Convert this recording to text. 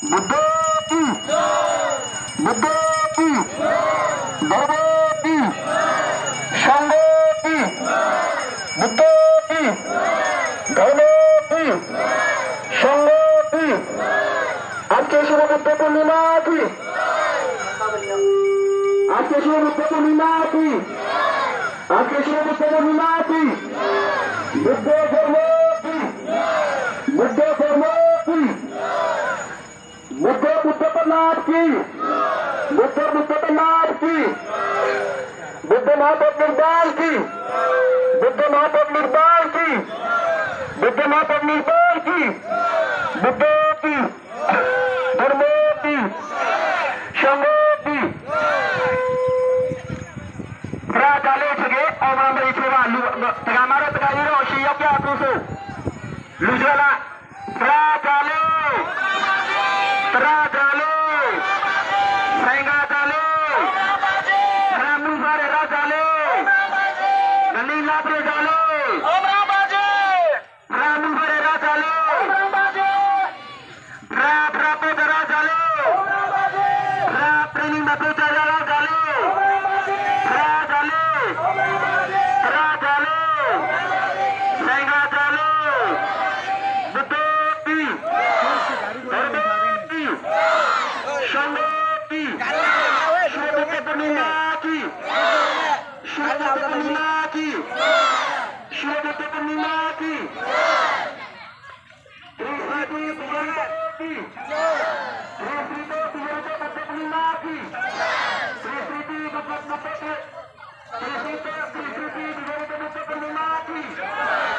बुद्धो की, बुद्धो की, धर्मो की, संघो की, बुद्धो की, धर्मो की, संघो की। आज के शुभ बुद्ध पूर्णिमा की, आज के शुभ बुद्ध पूर्णिमा की, आज के शुभ बुद्ध पूर्णिमा की, बुद्ध धर्मो की, बुद्ध धर्मो की, बुद्ध बुद्ध प्रणाम की, बुद्ध बुद्ध प्रणाम की, बुद्ध महापद निर्वाण की, बुद्ध महापद निर्वाण की, बुद्ध महापद निर्वाण की, बुद्धो की, धर्मो की, संघो की। Beragale sege orang beristiwa lu tegamaro tegaliro siapnya tusu lujala beragale sengagale ramu bare ragale galila brigale ramu bare ragale rapo ragale preni mape ragale Sri